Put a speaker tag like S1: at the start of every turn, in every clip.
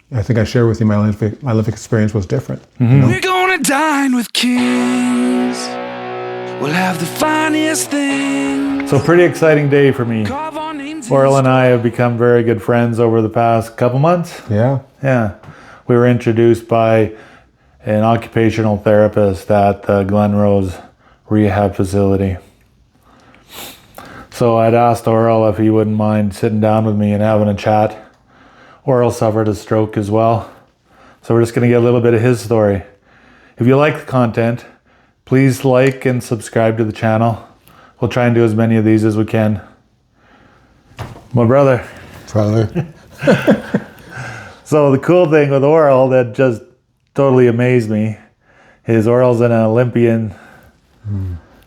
S1: I think I shared with you my Olympic experience was different.
S2: We're gonna dine with kings. We'll have the finest things.
S3: So pretty exciting day for me.
S2: Carve our names.
S3: Oral and I have become very good friends over the past couple months.
S1: Yeah.
S3: Yeah. We were introduced by an occupational therapist at the Glen Rose rehab facility. So I'd asked Oral if he wouldn't mind sitting down with me and having a chat. Oral suffered a stroke as well. So we're just going to get a little bit of his story. If you like the content, please like and subscribe to the channel. We'll try and do as many of these as we can. My brother. So the cool thing with Oral that just totally amazed me is Oral's an Olympian.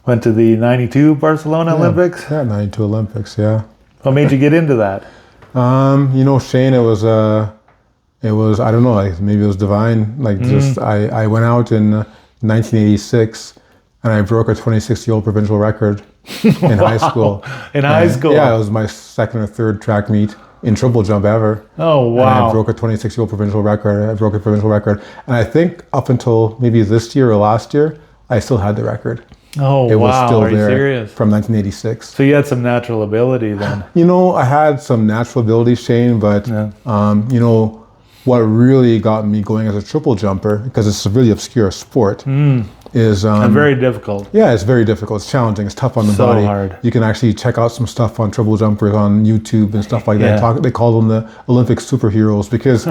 S3: Went to the 92 Barcelona Olympics.
S1: Yeah, 92 Olympics, yeah.
S3: What made you get into that?
S1: Shane, it was I don't know, like maybe it was divine. Like just I went out in 1986 and I broke a 26-year-old provincial record in high school.
S3: In high school?
S1: Yeah, it was my second or third track meet in triple jump ever.
S3: Oh, wow.
S1: And I broke a 26-year-old provincial record. I broke a provincial record. And I think up until maybe this year or last year, I still had the record.
S3: Oh,
S1: it
S3: wow.
S1: was still
S3: Are you
S1: there
S3: serious?
S1: from 1986.
S3: So you had some natural ability then?
S1: I had some natural ability, Shane, but what really got me going as a triple jumper, because it's a really obscure sport, is...
S3: and very difficult.
S1: Yeah, it's very difficult. It's challenging. It's tough on the body.
S3: So hard.
S1: You can actually check out some stuff on triple jumpers on YouTube and stuff like that. They call them the Olympic superheroes because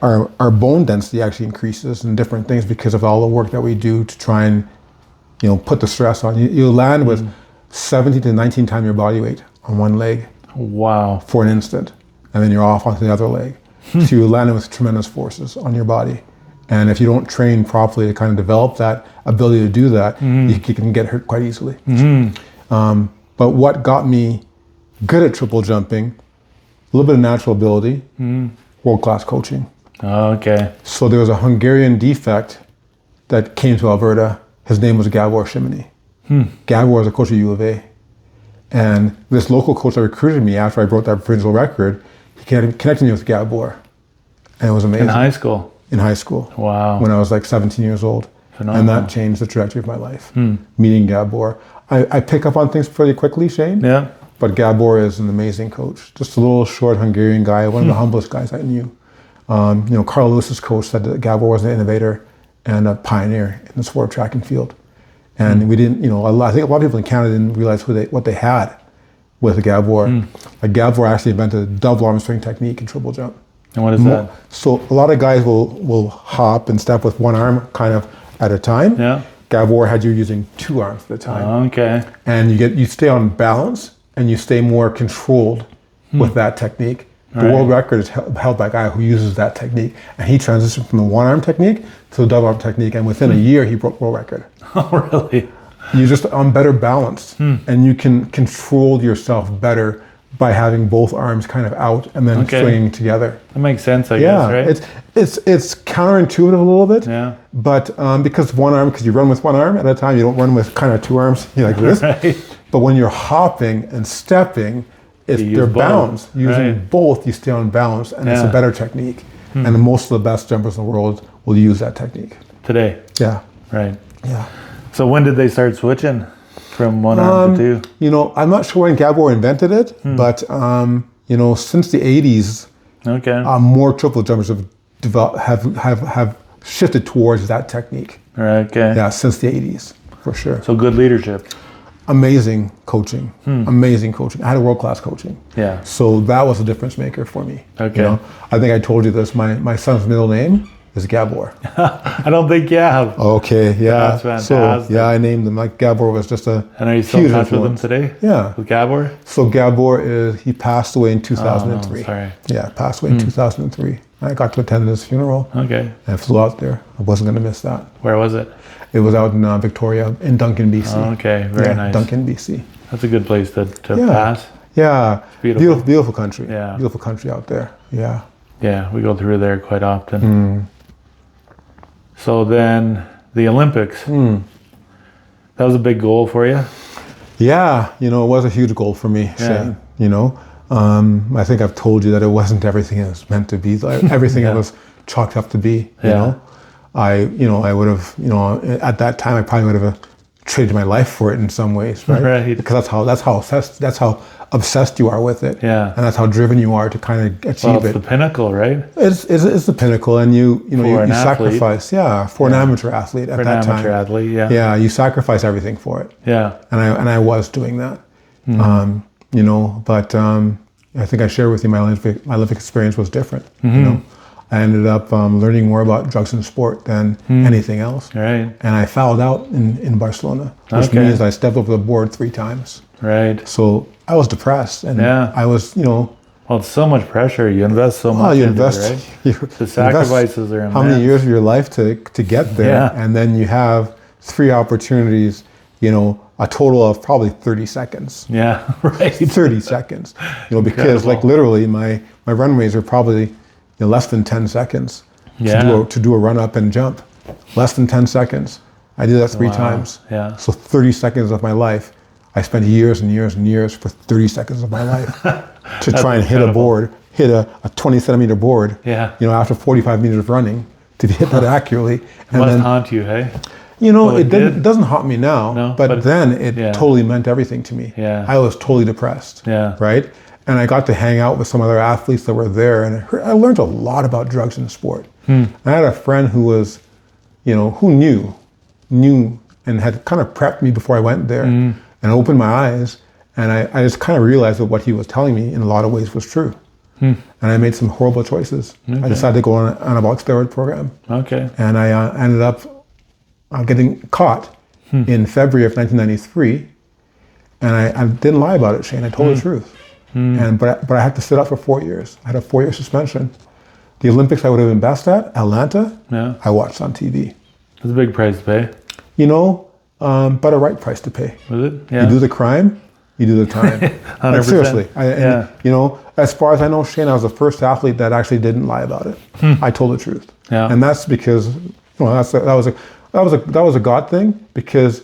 S1: our bone density actually increases and different things because of all the work that we do to try and put the stress on you. You land with 17 to 19 times your body weight on one leg.
S3: Wow.
S1: For an instant. And then you're off onto the other leg. So you're landing with tremendous forces on your body. And if you don't train properly to kind of develop that ability to do that, you can get hurt quite easily. But what got me good at triple jumping, a little bit of natural ability, world-class coaching.
S3: Okay.
S1: So there was a Hungarian defect that came to Alberta. His name was Gabor Shimony. Gabor was a coach at U of A. And this local coach that recruited me after I broke that provincial record, he connected me with Gabor. And it was amazing.
S3: In high school?
S1: In high school.
S3: Wow.
S1: When I was like 17 years old.
S3: Phenomenal.
S1: And that changed the trajectory of my life. Meeting Gabor. I pick up on things fairly quickly, Shane.
S3: Yeah.
S1: But Gabor is an amazing coach. Just a little short Hungarian guy, one of the humblest guys I knew. Carl Lewis's coach said that Gabor was an innovator and a pioneer in the sport of track and field. And we didn't, I think a lot of people in Canada didn't realize what they had with Gabor. Like Gabor actually invented a double arm swing technique in triple jump.
S3: And what is that?
S1: So a lot of guys will hop and step with one arm kind of at a time.
S3: Yeah.
S1: Gabor had you using two arms at a time.
S3: Okay.
S1: And you stay on balance and you stay more controlled with that technique. The world record is held by a guy who uses that technique. And he transitioned from the one arm technique to the double arm technique. And within a year, he broke world record.
S3: Oh, really?
S1: You're just on better balance. And you can control yourself better by having both arms kind of out and then swinging together.
S3: That makes sense, I guess, right?
S1: It's counterintuitive a little bit.
S3: Yeah.
S1: But because you run with one arm at a time, you don't run with kind of two arms like this.
S3: Right.
S1: But when you're hopping and stepping, they're balanced. Using both, you stay on balance, and it's a better technique. And most of the best jumpers in the world will use that technique.
S3: Today?
S1: Yeah.
S3: Right.
S1: Yeah.
S3: So when did they start switching from one arm to two?
S1: I'm not sure when Gabor invented it, but since the 80s, more triple jumpers have shifted towards that technique.
S3: Okay.
S1: Yeah, since the 80s, for sure.
S3: So good leadership.
S1: Amazing coaching. Amazing coaching. I had a world-class coaching.
S3: Yeah.
S1: So that was a difference maker for me.
S3: Okay.
S1: I think I told you this. My son's middle name is Gabor.
S3: I don't think you have.
S1: Okay, yeah.
S3: That's fantastic.
S1: So I named him. Like Gabor was just a
S3: And are you still in
S1: huge
S3: touch with him
S1: influence.
S3: today?
S1: Yeah.
S3: With Gabor?
S1: So Gabor he passed away in 2003.
S3: Oh, sorry.
S1: Yeah, passed away in 2003. I got to attend his funeral.
S3: Okay.
S1: And I flew out there. I wasn't going to miss that.
S3: Where was it?
S1: It was out in Victoria, in Duncan, BC.
S3: Oh, okay, very nice.
S1: Duncan, BC.
S3: That's a good place to pass.
S1: Yeah,
S3: beautiful.
S1: Beautiful country.
S3: Yeah.
S1: Beautiful country out there. Yeah.
S3: Yeah, we go through there quite often. So then the Olympics, that was a big goal for you?
S1: Yeah, it was a huge goal for me, Shane. I think I've told you that it wasn't everything it was meant to be. Everything it was chalked up to be. You know, I would have, at that time, I probably would have traded my life for it in some ways, right?
S3: Right.
S1: Because that's how obsessed you are with it.
S3: Yeah.
S1: And that's how driven you are to kind of achieve
S3: Well, it's
S1: it.
S3: the pinnacle, right?
S1: It's the pinnacle, and you sacrifice, for an amateur athlete at that time.
S3: For an amateur athlete, yeah.
S1: Yeah, you sacrifice everything for it.
S3: Yeah.
S1: And I was doing that. But I think I shared with you my Olympic experience was different. I ended up learning more about drugs in sport than anything else.
S3: Right.
S1: And I fouled out in Barcelona, which means I stepped over the board 3 times.
S3: Right.
S1: So I was depressed, and I was,
S3: Well, it's so much pressure. You invest so much into it, right? The sacrifices are immense.
S1: How many years of your life to get there, and then you have 3 opportunities, a total of probably 30 seconds.
S3: Yeah, right.
S1: 30 seconds, because like literally my runways are probably less than 10 seconds to do a run up and jump. Less than 10 seconds. I did that 3 times.
S3: Yeah.
S1: So 30 seconds of my life, I spent years and years and years for 30 seconds of my life to try and hit a board, hit a 20 centimeter board, after 45 meters of running to hit that accurately.
S3: And must haunt you, hey?
S1: It doesn't haunt me now, but then it totally meant everything to me.
S3: Yeah.
S1: I was totally depressed, right? And I got to hang out with some other athletes that were there, and I learned a lot about drugs in sport. I had a friend who was, who knew and had kind of prepped me before I went there, and opened my eyes, and I just kind of realized that what he was telling me in a lot of ways was true. And I made some horrible choices. Okay. I decided to go on an anabolic steroid program. Okay. And I ended up getting caught in February of 1993, and I didn't lie about it, Shane. I told the truth. But I had to sit out for 4 years. I had a 4-year suspension. The Olympics I would have been best at, Atlanta, I watched on TV.
S3: It's a big price to pay.
S1: But a right price to pay.
S3: Was it? Yeah.
S1: You do the crime, you do the time.
S3: 100%.
S1: Seriously. As far as I know, Shane, I was the first athlete that actually didn't lie about it. I told the truth. Yeah. And that's because, that was a God thing, because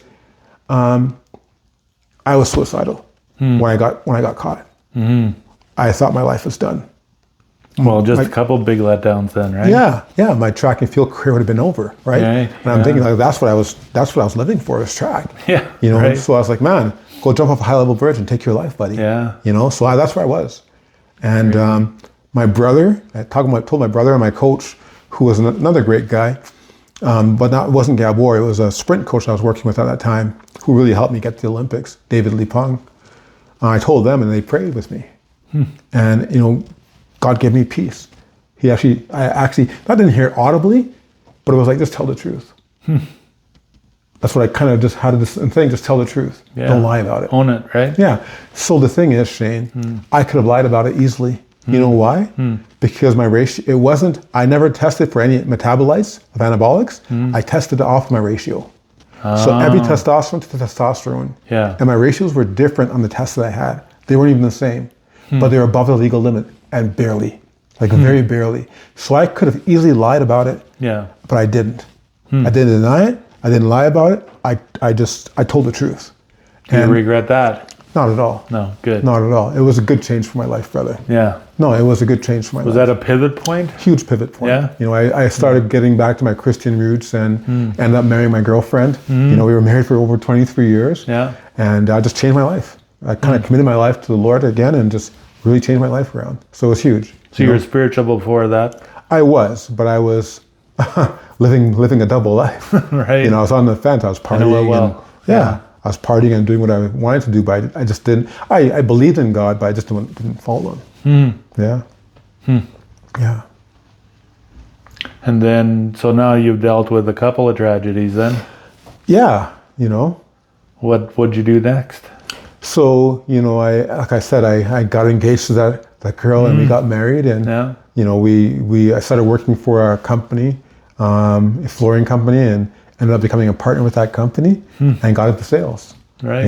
S1: I was suicidal when I got caught. I thought my life was done.
S3: Well, just a couple big letdowns then, right?
S1: Yeah. My track and field career would have been over, right? And I'm thinking that's what I was living for, was track. Yeah. Right. So I was like, man, go jump off a high level bridge and take your life, buddy. Yeah. So that's where I was. And my brother, told my brother and my coach, who was another great guy, but it wasn't Gabor. It was a sprint coach I was working with at that time, who really helped me get to the Olympics, David Lipong. I told them, and they prayed with me. And God gave me peace. I didn't hear it audibly, but it was like, just tell the truth. That's what I kind of just had this thing, just tell the truth. Yeah. Don't lie about it.
S3: Own it, right?
S1: Yeah. So the thing is, Shane, I could have lied about it easily. You know why? Because my ratio, I never tested for any metabolites of anabolics. I tested off my ratio. So every testosterone to testosterone. Yeah. And my ratios were different on the tests that I had. They weren't even the same, but they were above the legal limit, and barely, very barely. So I could have easily lied about it. Yeah. But I didn't. I didn't deny it. I didn't lie about it. I told the truth.
S3: Do you regret that?
S1: Not at all.
S3: No, good.
S1: Not at all. It was a good change for my life, brother.
S3: Yeah.
S1: No, it was a good change for my life.
S3: Was that a pivot point?
S1: Huge pivot point. Yeah. I started getting back to my Christian roots and ended up marrying my girlfriend. We were married for over 23 years. Yeah. And I just changed my life. I kind of committed my life to the Lord again and just really changed my life around. So it was huge.
S3: So you were spiritual before that?
S1: I was, but I was living a double life. Right. I was on the fence. I was partying. I know well. Yeah. I was partying and doing what I wanted to do, but I just didn't. I believed in God, but I just didn't follow Him. Yeah. Yeah.
S3: And then, so now you've dealt with a couple of tragedies then?
S1: Yeah,
S3: What'd you do next?
S1: So, like I said, I got engaged to that girl and we got married, and I started working for a company, a flooring company, and ended up becoming a partner with that company and got into sales. Right.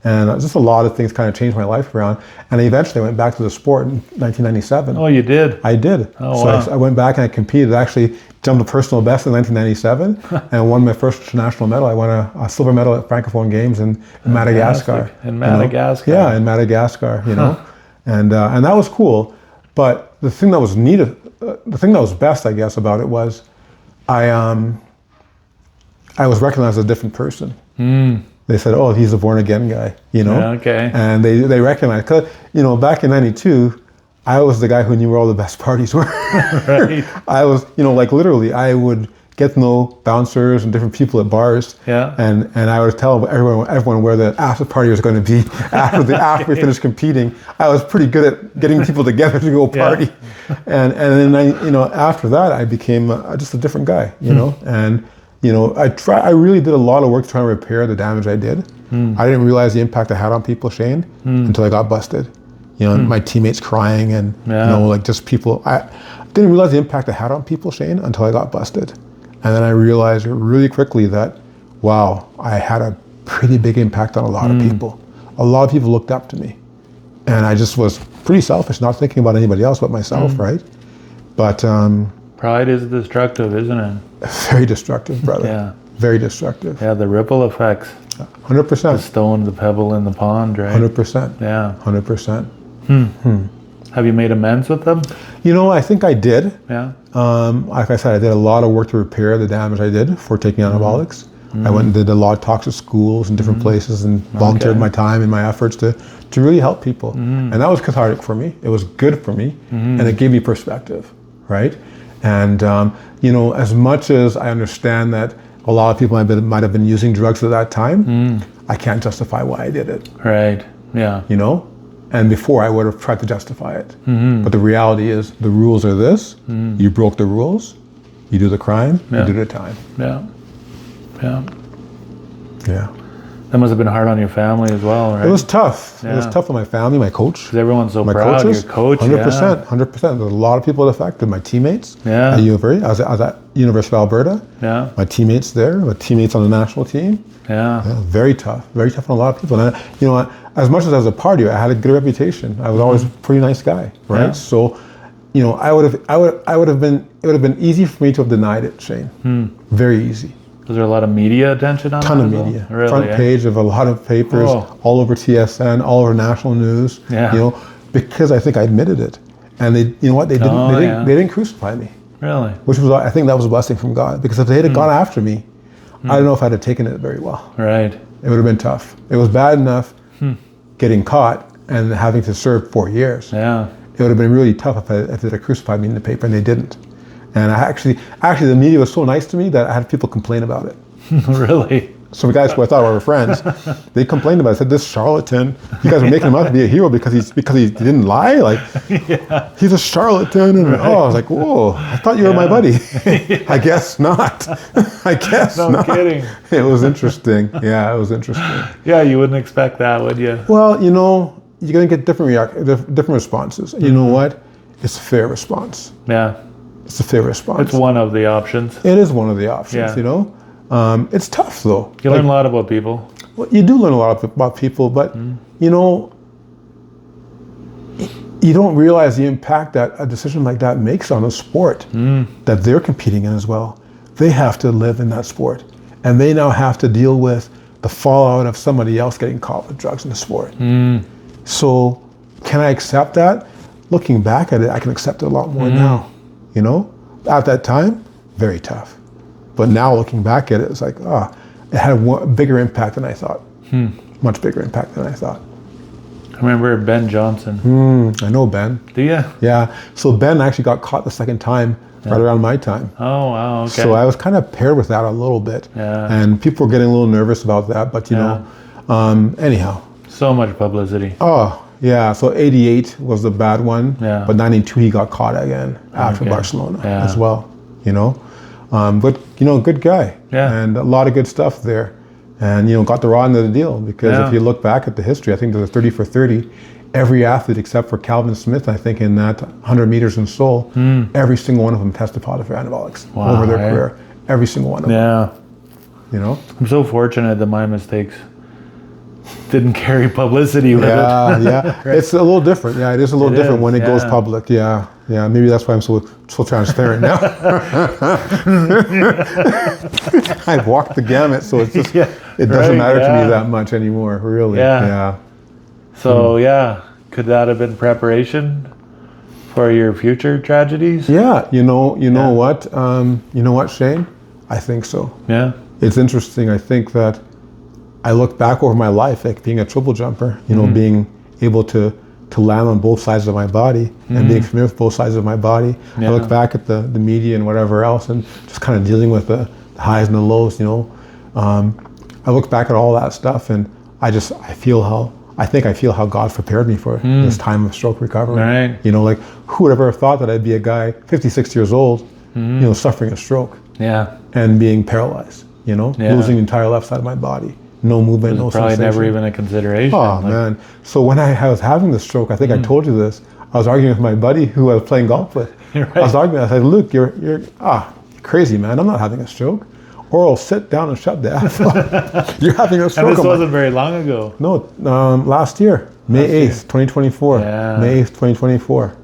S1: And just a lot of things kind of changed my life around. And eventually I went back to the sport in 1997.
S3: Oh, you did?
S1: I did.
S3: Oh,
S1: so
S3: wow.
S1: I went back and I competed. I actually jumped a personal best in 1997 and won my first international medal. I won a silver medal at Francophone Games in Madagascar.
S3: In Madagascar.
S1: Yeah, in Madagascar, and that was cool. But the thing that was neat, the thing that was best, I guess, about it was, I was recognized as a different person. They said, "Oh, he's a born again guy," you know.
S3: Yeah, okay.
S1: And they recognized, cause you know, back in '92, I was the guy who knew where all the best parties were.
S3: Right.
S1: I was, you know, like literally, I would get to know bouncers and different people at bars.
S3: Yeah.
S1: And I would tell everyone where the after party was going to be after we finished competing. I was pretty good at getting people together to go party. And then you know, after that, I became just a different guy, you know. And you know, I really did a lot of work trying to repair the damage I did. I didn't realize the impact I had on people, Shane, until I got busted. You know, my teammates crying and you know, like just people. I didn't realize the impact I had on people, Shane, until I got busted. And then I realized really quickly that, wow, I had a pretty big impact on a lot of people. A lot of people looked up to me. And I just was pretty selfish, not thinking about anybody else but myself, right? But
S3: pride is destructive, isn't it?
S1: very destructive, brother.
S3: Yeah.
S1: Very destructive.
S3: Yeah, the ripple effects.
S1: 100%.
S3: The stone, the pebble in the pond, right?
S1: 100%.
S3: Yeah.
S1: 100%.
S3: Have you made amends with them?
S1: You know, I think I did.
S3: Yeah.
S1: Like I said, I did a lot of work to repair the damage I did for taking anabolics. I went and did a lot of talks at schools and different places and volunteered my time and my efforts to really help people. And that was cathartic for me. It was good for me. And it gave me perspective, right? And, you know, as much as I understand that a lot of people might have been using drugs at that time, I can't justify why I did it.
S3: Right. Yeah.
S1: You know? And before I would have tried to justify it. But the reality is the rules are this. You broke the rules, you do the crime, you do the time.
S3: Yeah. Yeah.
S1: Yeah.
S3: That must have been hard on your family as well, right?
S1: It was tough.
S3: Yeah.
S1: It was tough on my family, my coach.
S3: Because everyone's so
S1: My
S3: proud
S1: coaches,
S3: of your coach.
S1: 100%, 100%. There's a lot of people that affected. My teammates
S3: Yeah.
S1: at university. I was at University of Alberta.
S3: Yeah.
S1: My teammates there, my teammates on the national team.
S3: Yeah.
S1: Yeah, very tough on a lot of people. And you know, as much as I was a partier, I had a good reputation. I was always a pretty nice guy, right?
S3: Yeah.
S1: So, you know, it would have been easy for me to have denied it, Shane. Very easy.
S3: Was there a lot of media attention on
S1: Ton
S3: that
S1: of
S3: as well?
S1: media.
S3: Really,
S1: Front page of a lot of papers, all over TSN, all over national news.
S3: Yeah.
S1: You know, because I think I admitted it, and they, you know what, they didn't they didn't crucify me.
S3: Really?
S1: Which was, I think that was a blessing from God, because if they had gone after me, I don't know if I'd have taken it very well.
S3: Right.
S1: It would have been tough. It was bad enough getting caught and having to serve 4 years.
S3: Yeah.
S1: It would have been really tough if they had crucified me in the paper, and they didn't. And I actually the media was so nice to me that I had people complain about it.
S3: Really?
S1: So the guys who I thought were friends, they complained about it. Said, "This charlatan, you guys are making him out to be a hero because he didn't lie. Like, he's a charlatan." And I was like, "Whoa! I thought you were my buddy." I guess not. I guess
S3: No
S1: not.
S3: kidding.
S1: It was interesting. Yeah, it was interesting.
S3: Yeah, you wouldn't expect that, would you?
S1: Well, you know, you're gonna get different responses. You know what? It's a fair response.
S3: Yeah.
S1: It's a fair response.
S3: It's one of the options.
S1: It is one of the options.
S3: Yeah.
S1: You know, it's tough though.
S3: You learn a lot about people.
S1: Well, you do learn a lot about people, but you know, you don't realize the impact that a decision like that makes on a sport that they're competing in as well. They have to live in that sport, and they now have to deal with the fallout of somebody else getting caught with drugs in the sport. So, can I accept that? Looking back at it, I can accept it a lot more now. You know, at that time, very tough. But now looking back at it, it's like, it had a bigger impact than I thought. Much bigger impact than I thought.
S3: I remember Ben Johnson.
S1: I know Ben.
S3: Do you?
S1: Yeah. So Ben actually got caught the second time, right around my time.
S3: Oh, wow. Okay.
S1: So I was kind of paired with that a little bit.
S3: Yeah.
S1: And people were getting a little nervous about that. But, you know, anyhow.
S3: So much publicity.
S1: Oh, yeah. So 88 was the bad one.
S3: Yeah.
S1: But 92, he got caught again after Barcelona as well, you know. But, you know, good guy.
S3: Yeah.
S1: And a lot of good stuff there. And, you know, got the raw end of the deal. Because if you look back at the history, I think there's a 30 for 30. Every athlete except for Calvin Smith, I think, in that 100 meters in Seoul, every single one of them tested positive for anabolics over their career. Every single one of them.
S3: Yeah.
S1: You know?
S3: I'm so fortunate that my mistakes didn't carry publicity with it.
S1: Yeah. It's a little different. Yeah, it is a little different when it goes public. Yeah. Maybe that's why I'm so transparent now. I've walked the gamut, so it's just it doesn't matter to me that much anymore. Really.
S3: Yeah. So Could that have been preparation for your future tragedies?
S1: Yeah, you know what? You know what, Shane? I think so.
S3: Yeah.
S1: It's interesting. I think that I look back over my life, like being a triple jumper, being able to land on both sides of my body and being familiar with both sides of my body.
S3: Yeah.
S1: I look back at the media and whatever else and just kind of dealing with the highs and the lows, I look back at all that stuff and I feel how God prepared me for this time of stroke recovery.
S3: Right.
S1: Like who would ever have thought that I'd be a guy 56 years old, suffering a stroke
S3: Yeah.
S1: and being paralyzed, losing the entire left side of my body. No movement, no
S3: Probably
S1: sensation.
S3: never even a consideration.
S1: Oh, man. So when I was having the stroke, I think I told you this, I was arguing with my buddy who I was playing golf with.
S3: Right.
S1: I was arguing, I said, Luke, you're crazy, man. I'm not having a stroke. Oral, sit down and shut the F up. You're having a stroke.
S3: And this wasn't very long ago.
S1: No, last year, May 8th, 2024.
S3: Yeah.
S1: May 8th, 2024.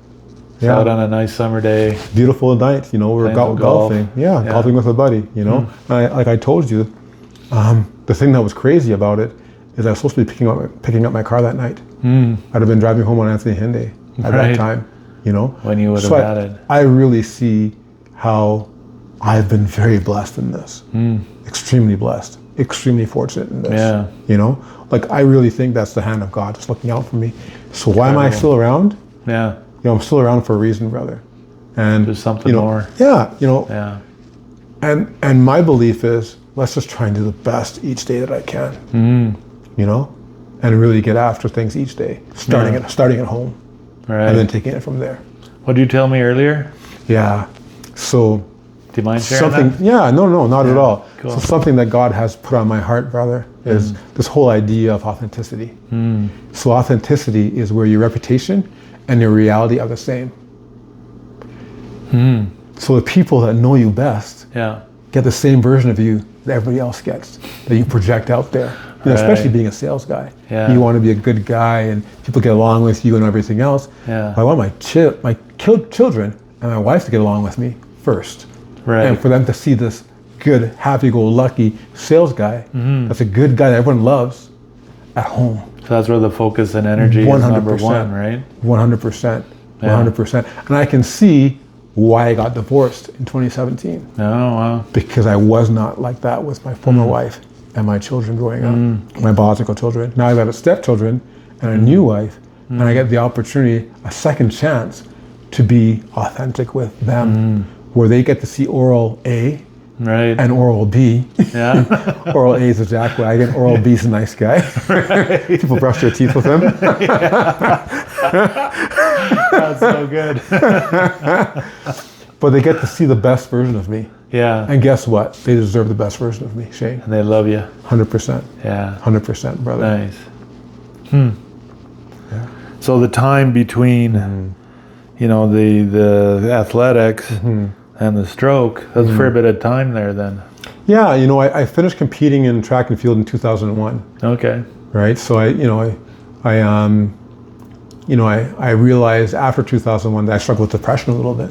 S1: Yeah.
S3: Out on a nice summer day.
S1: Beautiful night, we were golfing. Yeah, golfing with a buddy, And like I told you, the thing that was crazy about it is I was supposed to be picking up my car that night. I'd have been driving home on Anthony Hinde at that time, When
S3: you would have had it.
S1: I really see how I've been very blessed in this. Extremely blessed, extremely fortunate in this.
S3: Yeah.
S1: Like I really think that's the hand of God just looking out for me. So why am I still around?
S3: Yeah.
S1: I'm still around for a reason, brother. And
S3: there's something more.
S1: Yeah,
S3: Yeah.
S1: And my belief is let's just try and do the best each day that I can. And really get after things each day, starting at home,
S3: Right.
S1: and then taking it from there.
S3: What did you tell me earlier?
S1: Yeah. So
S3: Do you mind sharing that?
S1: Yeah, no, not at all.
S3: Cool.
S1: So something that God has put on my heart, brother, is this whole idea of authenticity. So authenticity is where your reputation and your reality are the same. So the people that know you best get the same version of you that everybody else gets, that you project out there. Especially being a sales guy.
S3: Yeah.
S1: You want to be a good guy and people get along with you and everything else.
S3: Yeah.
S1: I want my children and my wife to get along with me first.
S3: Right.
S1: And for them to see this good, happy-go-lucky sales guy, that's a good guy that everyone loves, at home.
S3: So that's where the focus and energy is number one, right?
S1: 100%. 100%. And I can see why I got divorced in 2017.
S3: Oh, wow.
S1: Because I was not like that with my former wife and my children growing up, my biological children. Now I've got stepchildren and a new wife, and I get the opportunity, a second chance, to be authentic with them, where they get to see oral A and oral B.
S3: Yeah.
S1: Oral A is a jackwagon, oral B is a nice guy. People brush their teeth with him.
S3: That's so good.
S1: But they get to see the best version of me.
S3: Yeah.
S1: And guess what? They deserve the best version of me, Shane.
S3: And they love you.
S1: 100%.
S3: Yeah.
S1: 100%, brother.
S3: Nice. Yeah. So the time between, the athletics and the stroke, that's for a bit of time there then.
S1: Yeah, I finished competing in track and field in 2001.
S3: Okay.
S1: Right. So I realized after 2001 that I struggled with depression a little bit.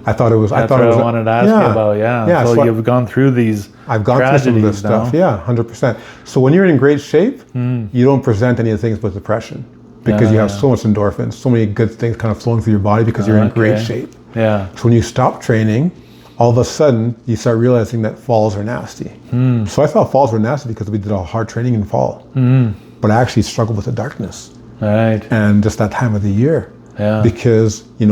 S1: I thought it was.
S3: That's what I wanted to ask you about. Yeah. So you've gone through these.
S1: I've gone through some of this stuff. Yeah, 100%. So when you're in great shape, you don't present any of the things with depression because you have so much endorphins, so many good things kind of flowing through your body because you're in great shape.
S3: Yeah.
S1: So when you stop training, all of a sudden you start realizing that falls are nasty. So I thought falls were nasty because we did all hard training in fall, but I actually struggled with the darkness.
S3: Right.
S1: And just that time of the year.
S3: Yeah.
S1: Because I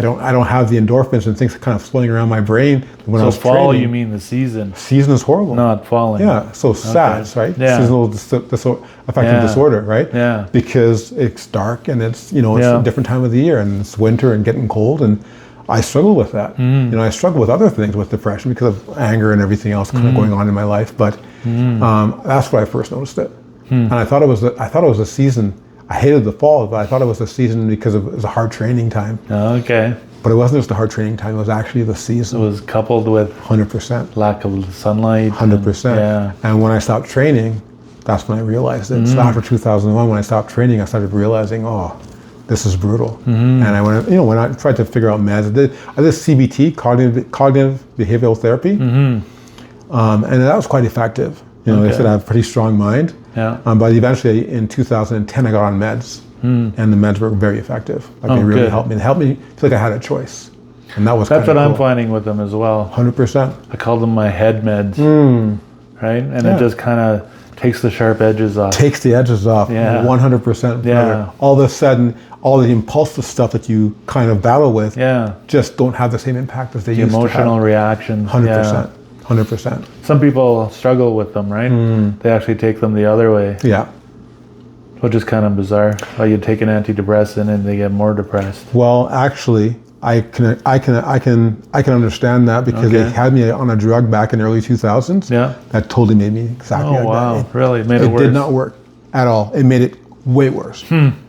S1: don't have the endorphins and things kind of flowing around my brain when I was
S3: fall,
S1: training.
S3: you mean the season?
S1: Season is horrible.
S3: Not falling.
S1: Yeah. So SADS, right?
S3: Yeah.
S1: Seasonal affective disorder, right?
S3: Yeah.
S1: Because it's dark and it's it's a different time of the year and it's winter and getting cold and I struggle with that. I struggle with other things with depression because of anger and everything else kind of going on in my life. But that's when I first noticed it, and I thought it was a season. I hated the fall, but I thought it was the season because it was a hard training time.
S3: Okay.
S1: But it wasn't just a hard training time, it was actually the season.
S3: It was coupled with
S1: 100%.
S3: lack of sunlight.
S1: 100%. And when I stopped training, that's when I realized it. So after 2001, when I stopped training, I started realizing, this is brutal. And I went, when I tried to figure out meds, I did CBT, cognitive behavioral therapy, and that was quite effective. They said I have a pretty strong mind.
S3: Yeah.
S1: But eventually in 2010, I got on meds. and the meds were very effective. Like they really
S3: good.
S1: helped me. It helped me feel like I had a choice, and that was
S3: That's what
S1: kinda
S3: I'm
S1: cool.
S3: finding with them as well.
S1: 100%.
S3: I call them my head meds, right? And
S1: Yeah.
S3: it just kind of takes the sharp edges off.
S1: Takes the edges off.
S3: Yeah.
S1: 100%.
S3: Yeah.
S1: Brother. All of a sudden, all the impulsive stuff that you kind of battle with,
S3: Yeah.
S1: just don't have the same impact as they
S3: The
S1: used
S3: emotional
S1: to have.
S3: reactions.
S1: 100%.
S3: Yeah.
S1: 100%.
S3: Some people struggle with them, right? They actually take them the other way,
S1: Yeah.
S3: which is kind of bizarre. Like you take an antidepressant and they get more depressed.
S1: Well, actually, I can understand that because they
S3: Okay.
S1: had me on a drug back in the early 2000s.
S3: Yeah.
S1: That totally made me exactly
S3: Oh
S1: like
S3: wow,
S1: that.
S3: really? It made it
S1: It
S3: worse.
S1: did not work at all. It made it way worse.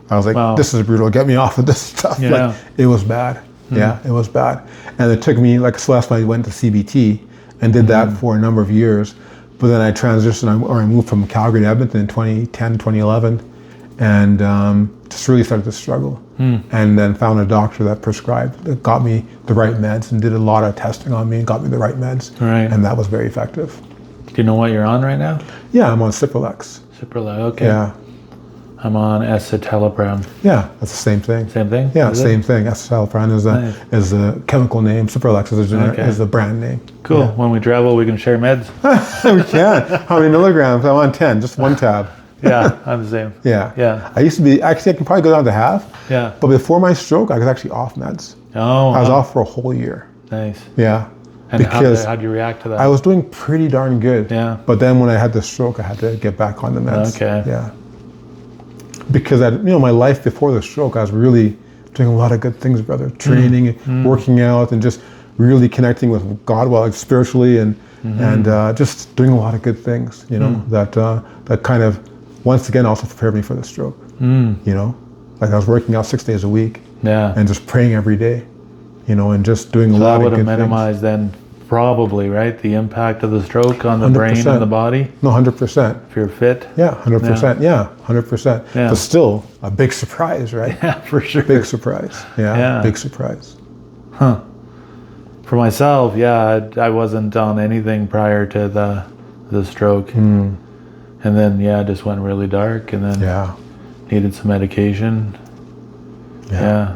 S1: I was like,
S3: Wow.
S1: this is brutal. Get me off of this stuff.
S3: Yeah.
S1: Like, it was bad. Yeah, it was bad. And it took me, like, so that's why I went to CBT and did that for a number of years. But then I transitioned, or I moved from Calgary to Edmonton in 2010, 2011, and just really started to struggle. And then found a doctor that prescribed, that got me the right meds and did a lot of testing on me and got me the right meds.
S3: Right.
S1: And that was very effective.
S3: Do you know what you're on right now?
S1: Yeah, I'm on Cipralex.
S3: Cipralex. Okay.
S1: Yeah.
S3: I'm on escitalopram.
S1: Yeah, that's the same thing.
S3: Same thing?
S1: Yeah,
S3: Is it?
S1: same thing. Escitalopram is a chemical name. Cipralex is a brand name.
S3: Cool.
S1: Yeah.
S3: When we travel, we can share meds.
S1: We can. How many milligrams? I'm on 10, just one tab.
S3: Yeah, I'm the same.
S1: Yeah.
S3: Yeah.
S1: I used to be, actually, I can probably go down to half.
S3: Yeah.
S1: But before my stroke, I was actually off meds.
S3: Oh,
S1: I was
S3: wow.
S1: off for a whole year.
S3: Nice.
S1: Yeah.
S3: And
S1: Because
S3: how'd you react to that?
S1: I was doing pretty darn good.
S3: Yeah.
S1: But then when I had the stroke, I had to get back on the meds.
S3: Okay.
S1: Yeah. Because my life before the stroke, I was really doing a lot of good things, brother. Training, working out, and just really connecting with God, well, like spiritually, and just doing a lot of good things. That kind of once again also prepared me for the stroke. Like I was working out 6 days a week.
S3: Yeah.
S1: And just praying every day. And just doing a
S3: That
S1: lot
S3: would
S1: of
S3: have
S1: good things.
S3: minimized then probably, right? The impact of the stroke on the brain
S1: 100%.
S3: and the body.
S1: No, 100%.
S3: If you're fit.
S1: Yeah, 100%. Yeah, 100%.
S3: Yeah.
S1: But still, a big surprise, right?
S3: Yeah, for sure.
S1: Big surprise. Yeah,
S3: Yeah.
S1: big surprise.
S3: Huh. For myself, yeah, I wasn't on anything prior to the stroke. And then, yeah, it just went really dark and then
S1: Yeah.
S3: needed some medication. Yeah.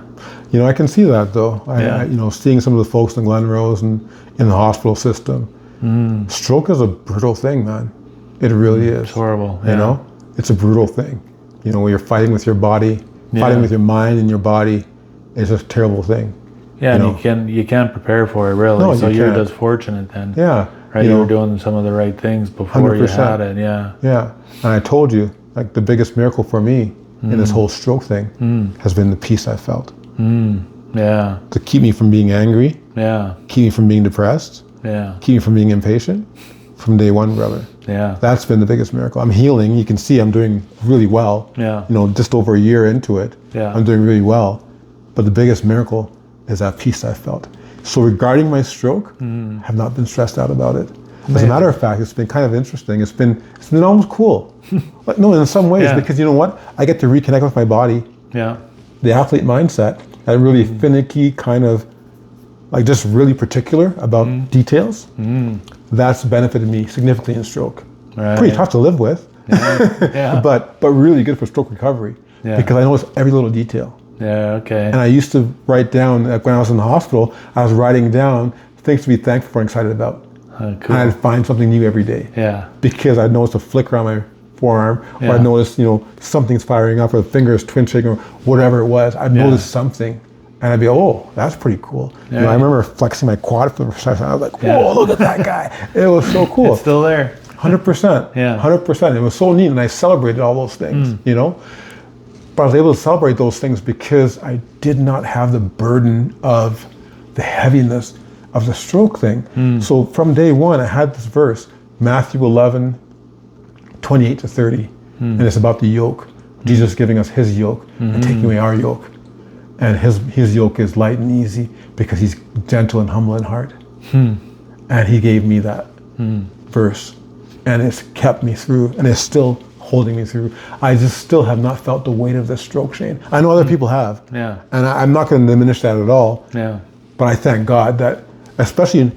S1: I can see that though.
S3: Yeah.
S1: Seeing some of the folks in Glenrose and in the hospital system. Stroke is a brutal thing, man. It really is.
S3: It's horrible.
S1: It's a brutal thing. Where you're fighting with your body, fighting with your mind and your body. It's a terrible thing.
S3: Yeah, and you can't prepare for it really.
S1: No,
S3: so
S1: you
S3: you're
S1: can't.
S3: just fortunate then.
S1: Yeah.
S3: Right, you were doing some of the right things before you
S1: 100%.
S3: had it. Yeah.
S1: Yeah. And I told you, like, the biggest miracle for me in this whole stroke thing has been the peace I felt.
S3: Yeah.
S1: To keep me from being angry,
S3: Yeah.
S1: keep me from being depressed,
S3: Yeah.
S1: keep me from being impatient from day one, brother.
S3: Yeah.
S1: That's been the biggest miracle. I'm healing. You can see I'm doing really well.
S3: Yeah.
S1: Just over a year into it,
S3: Yeah.
S1: I'm doing really well. But the biggest miracle is that peace I felt. So regarding my stroke, I have not been stressed out about it. As a matter of fact, it's been kind of interesting. It's been almost cool. Like, no, in some ways,
S3: Yeah.
S1: because you know what? I get to reconnect with my body,
S3: Yeah.
S1: the athlete mindset, that really finicky kind of, like, just really particular about details. That's benefited me significantly in stroke.
S3: Right.
S1: Pretty tough to live with,
S3: Yeah.
S1: but really good for stroke recovery
S3: Yeah.
S1: because I notice every little detail.
S3: Yeah. Okay.
S1: And I used to write down, like when I was in the hospital, I was writing down things to be thankful for and excited about.
S3: Cool.
S1: And I'd find something new every day.
S3: Yeah.
S1: Because I'd notice a flicker on my forearm, or
S3: Yeah.
S1: I'd notice, something's firing up, or the finger is twitching, or whatever it was. I'd
S3: Yeah.
S1: notice something. And I'd be, oh, that's pretty cool.
S3: Yeah.
S1: I remember flexing my quad for the first time. I was like, whoa,
S3: Yeah.
S1: look at that guy. It was so cool.
S3: It's still there.
S1: 100%.
S3: Yeah.
S1: 100%. It was so neat, and I celebrated all those things, But I was able to celebrate those things because I did not have the burden of the heaviness of the stroke thing. So from day one, I had this verse, Matthew 11, 28 to 30. And it's about the yoke. Jesus giving us his yoke and taking away our yoke. And his yoke is light and easy because he's gentle and humble in heart. And he gave me that verse. And it's kept me through, and it's still holding me through. I just still have not felt the weight of this stroke, Shane. I know other people have.
S3: Yeah.
S1: And I'm not going to diminish that at all.
S3: Yeah.
S1: But I thank God that, especially in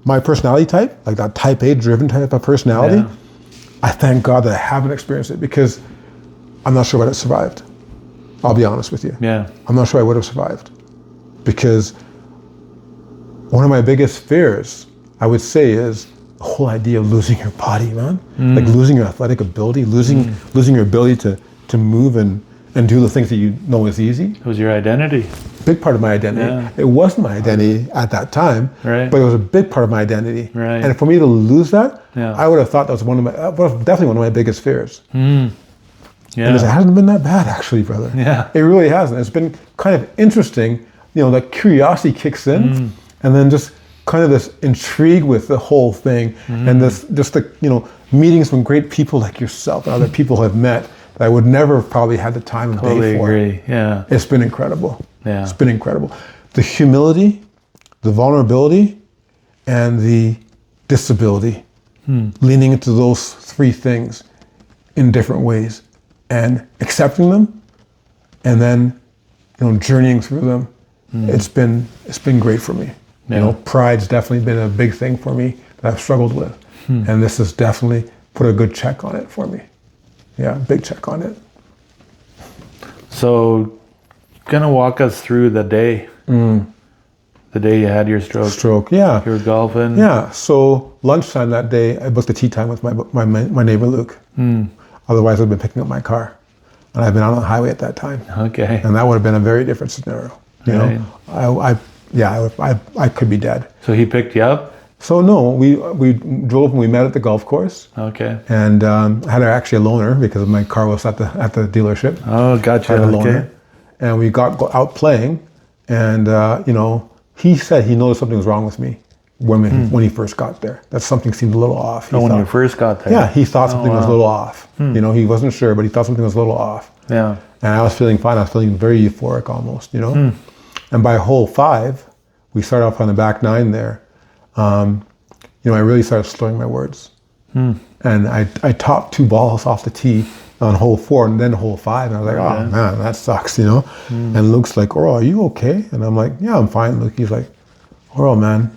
S1: my personality type, like that type A driven type of personality,
S3: Yeah.
S1: I thank God that I haven't experienced it because I'm not sure what it survived. I'll be honest with you.
S3: Yeah.
S1: I'm not sure I would have survived, because one of my biggest fears, I would say, is the whole idea of losing your body, man. Like losing your athletic ability, losing your ability to move and do the things that you know is easy.
S3: It was your identity.
S1: Big part of my identity.
S3: Yeah.
S1: It wasn't my identity at that time,
S3: Right.
S1: but it was a big part of my identity.
S3: Right.
S1: And for me to lose that,
S3: Yeah.
S1: I would have thought that was definitely one of my biggest fears.
S3: Yeah.
S1: And it hasn't been that bad, actually, brother.
S3: Yeah.
S1: It really hasn't. It's been kind of interesting. That curiosity kicks in, and then just kind of this intrigue with the whole thing, and this just the meetings from great people like yourself and other people I've met that I would never have probably had the time and day for.
S3: Totally agree. Yeah.
S1: It's been incredible.
S3: Yeah.
S1: It's been incredible. The humility, the vulnerability, and the disability, leaning into those three things in different ways, and accepting them, and then journeying through them. It's been great for me.
S3: Yeah.
S1: Pride's definitely been a big thing for me that I've struggled with, and this has definitely put a good check on it for me. Yeah, big check on it.
S3: So, gonna walk us through the day. The day you had your stroke.
S1: Yeah.
S3: You were golfing.
S1: Yeah. So lunchtime that day, I booked a tea time with my neighbor Luke. Otherwise, I'd been picking up my car, and I'd been on the highway at that time.
S3: Okay.
S1: And that would have been a very different scenario.
S3: Right.
S1: I could be dead.
S3: So he picked you up?
S1: So no, we drove and we met at the golf course.
S3: Okay.
S1: And I had actually a loaner because my car was at the dealership.
S3: Oh, gotcha.
S1: I had a
S3: Okay.
S1: loaner. And we got out playing, and he said he noticed something was wrong with me when he first got there. That something seemed a little off. He
S3: When
S1: thought-
S3: you first got there?
S1: Yeah, he thought something was a
S3: wow.
S1: little off. He wasn't sure, but he thought something was a little off.
S3: Yeah.
S1: And I was feeling fine. I was feeling very euphoric almost, And by hole 5, we started off on the back 9 there. I really started slurring my words. And I topped 2 balls off the tee on hole 4 and then hole 5. And I was like, oh man, that sucks, And Luke's like, Oral, are you okay? And I'm like, yeah, I'm fine, Luke. He's like, Oral, man,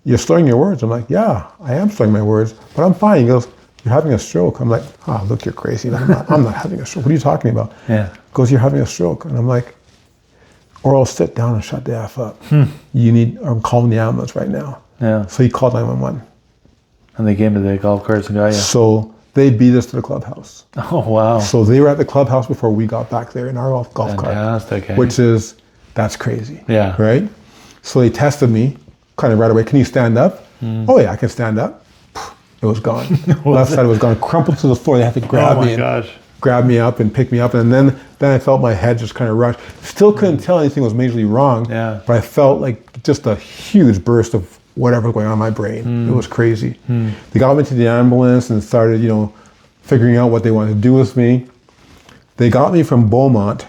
S1: you're slurring your words. I'm like, yeah, I am slurring my words, but I'm fine. He goes, you're having a stroke. I'm like, look, you're crazy. I'm not having a stroke. What are you talking about?
S3: Yeah.
S1: He goes, you're having a stroke. And I'm like, Oral, sit down and shut the F up. I'm calling the ambulance right now.
S3: Yeah.
S1: So he called 911.
S3: And they came to the golf course and got you.
S1: So they beat us to the clubhouse.
S3: Oh, wow.
S1: So they were at the clubhouse before we got back there in our golf cart.
S3: Fantastic. Eh?
S1: That's crazy.
S3: Yeah.
S1: Right? So they tested me kind of right away. Can you stand up? Oh yeah, I can stand up. It was gone. Left side was gone. Crumpled to the floor. They had to grab me. Grab me up and pick me up. And then I felt my head just kind of rush. Still couldn't tell anything was majorly wrong.
S3: Yeah.
S1: But I felt like just a huge burst of whatever was going on in my brain. It was crazy. They got me to the ambulance and started, figuring out what they wanted to do with me. They got me from Beaumont,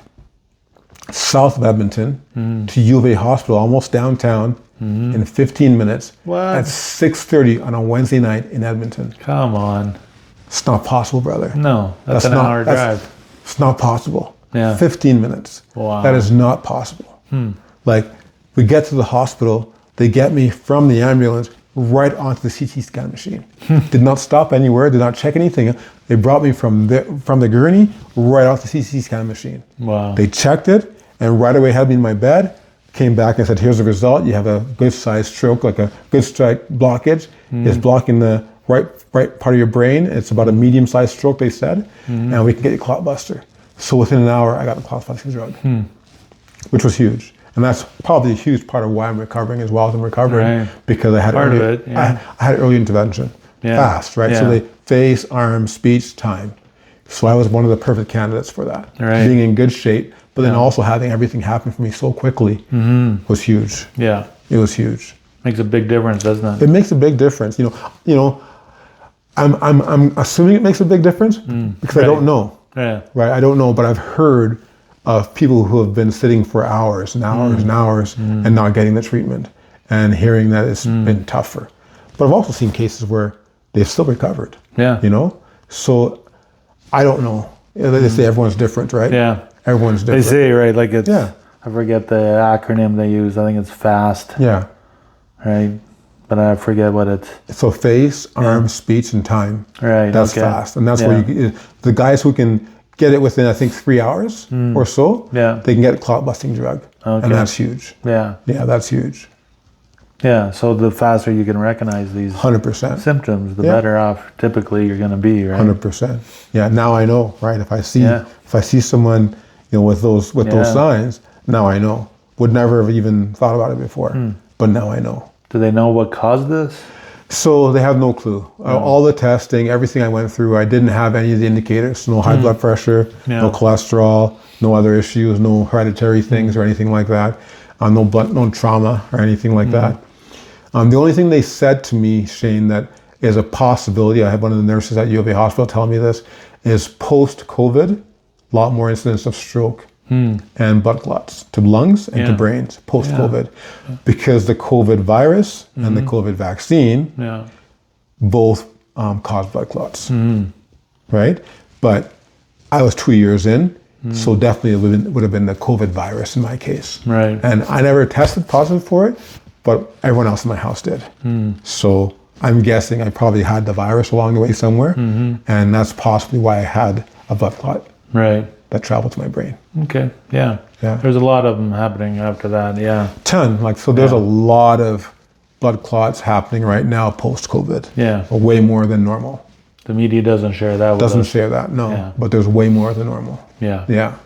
S1: south of Edmonton, to U of A Hospital, almost downtown, in 15 minutes.
S3: What?
S1: At 6:30 on a Wednesday night in Edmonton.
S3: Come on.
S1: It's not possible, brother.
S3: No, that's an hour drive.
S1: It's not possible.
S3: Yeah.
S1: 15 minutes.
S3: Wow.
S1: That is not possible. Like, we get to the hospital, they get me from the ambulance right onto the CT scan machine. Did not stop anywhere, did not check anything. They brought me from the gurney right off the CT scan machine.
S3: Wow.
S1: They checked it and right away had me in my bed, came back and said, here's the result. You have a good sized stroke, like a good strike blockage. It's blocking the right part of your brain. It's about a medium sized stroke, they said, and we can get you clot buster. So within an hour, I got the clot busting drug, which was huge. And that's probably a huge part of why I'm recovering as well as I'm recovering,
S3: Right.
S1: because I had I had early intervention, fast, right?
S3: Yeah.
S1: So they face, arm, speech, time. So I was one of the perfect candidates for that.
S3: Right.
S1: Being in good shape, but then also having everything happen for me so quickly was huge.
S3: Yeah.
S1: It was huge.
S3: Makes a big difference, doesn't it?
S1: It makes a big difference. I'm assuming it makes a big difference because I don't know.
S3: Yeah.
S1: Right, I don't know, but I've heard of people who have been sitting for hours and hours and hours and not getting the treatment, and hearing that it's been tougher. But I've also seen cases where they've still recovered.
S3: Yeah.
S1: So I don't know. They say everyone's different, right?
S3: Yeah.
S1: Everyone's
S3: They
S1: different.
S3: say, right, like it's,
S1: Yeah.
S3: I forget the acronym they use. I think it's FAST,
S1: Yeah.
S3: right? But I forget what it's.
S1: So face, arm, speech, and time.
S3: Right.
S1: That's
S3: okay.
S1: fast, and that's
S3: Yeah.
S1: where the guys who can get it within, I think, 3 hours or so,
S3: Yeah.
S1: they can get a clot busting drug.
S3: Okay.
S1: And that's huge.
S3: Yeah.
S1: Yeah, that's huge.
S3: Yeah. So the faster you can recognize these
S1: 100%.
S3: symptoms, the
S1: Yeah.
S3: better off typically you're going to be, right?
S1: 100%. Yeah, now I know, right? If I see someone, with those signs, now I know. Would never have even thought about it before, but now I know.
S3: Do they know what caused this?
S1: So they have no clue. All the testing, everything I went through, I didn't have any of the indicators. No high blood pressure, no cholesterol, no other issues, no hereditary things or anything like that. No trauma or anything like that. The only thing they said to me, Shane, that is a possibility, I had one of the nurses at U of A hospital tell me this, is post-COVID, a lot more incidence of stroke and blood clots to lungs and to brains post-COVID, because the COVID virus and the COVID vaccine both cause blood clots, right? But I was 2 years in, so definitely it would have been the COVID virus in my case.
S3: Right.
S1: And I never tested positive for it, but everyone else in my house did. So I'm guessing I probably had the virus along the way somewhere, and that's possibly why I had a blood clot.
S3: Right.
S1: That traveled to my brain.
S3: Okay. Yeah.
S1: Yeah.
S3: There's a lot of them happening after that. Yeah.
S1: So there's a lot of blood clots happening right now post-COVID.
S3: Yeah.
S1: Way more than normal.
S3: The media doesn't share that with
S1: Doesn't
S3: us.
S1: share that, no.
S3: Yeah.
S1: But there's way more than normal.
S3: Yeah.
S1: Yeah.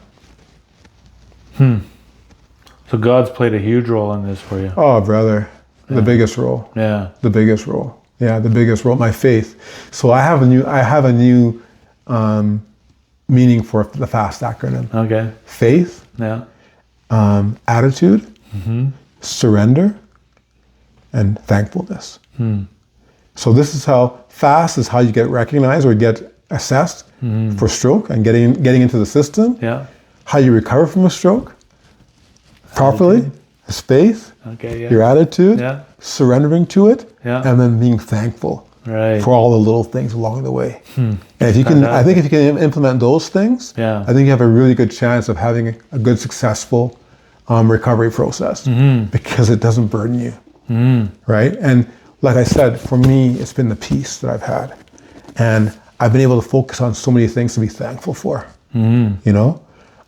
S3: So God's played a huge role in this for you.
S1: Oh, brother. The biggest role.
S3: Yeah.
S1: The biggest role. Yeah, the biggest role. My faith. So I have a new meaning for the FAST acronym.
S3: Okay.
S1: Faith,
S3: Yeah.
S1: attitude, surrender, and thankfulness. So this is how FAST is how you get recognized or get assessed for stroke and getting into the system.
S3: Yeah.
S1: How you recover from a stroke properly is faith,
S3: Okay. Yeah.
S1: your attitude,
S3: Yeah.
S1: surrendering to it,
S3: Yeah.
S1: and then being thankful
S3: Right.
S1: for all the little things along the way. And if you can, I think if you can implement those things,
S3: Yeah.
S1: I think you have a really good chance of having a good, successful recovery process because it doesn't burden you, right? And like I said, for me, it's been the peace that I've had, and I've been able to focus on so many things to be thankful for.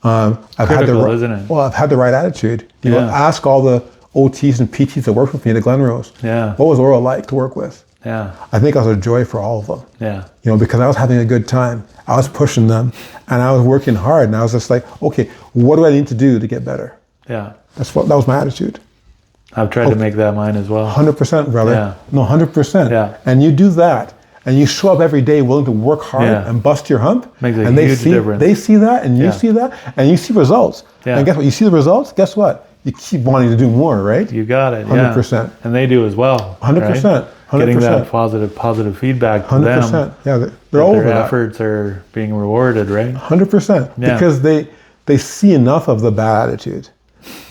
S1: I've
S3: Critical, isn't it?
S1: Well, I've had the right attitude. Ask all the OTs and PTs that worked with me at Glenrose.
S3: Yeah.
S1: What was Oral like to work with?
S3: Yeah.
S1: I think I was a joy for all of them.
S3: Yeah.
S1: Because I was having a good time. I was pushing them, and I was working hard, and I was just like, okay, what do I need to do to get better?
S3: Yeah.
S1: That was my attitude.
S3: I've tried to make that mine as well.
S1: 100%, brother.
S3: Yeah.
S1: No, 100%.
S3: Yeah.
S1: And you do that, and you show up every day willing to work hard and bust your hump.
S3: Makes a
S1: and
S3: huge difference.
S1: They see that, and you see that, and you see results.
S3: Yeah.
S1: And guess what? You see the results, guess what? You keep wanting to do more, right?
S3: You got it.
S1: 100%.
S3: Yeah. And they do as well.
S1: 100%.
S3: Right?
S1: 100%.
S3: Getting that positive feedback from
S1: 100%.
S3: them.
S1: Yeah, they're all over
S3: Their
S1: that.
S3: efforts are being rewarded, right?
S1: 100%.
S3: Yeah.
S1: Because they see enough of the bad attitude.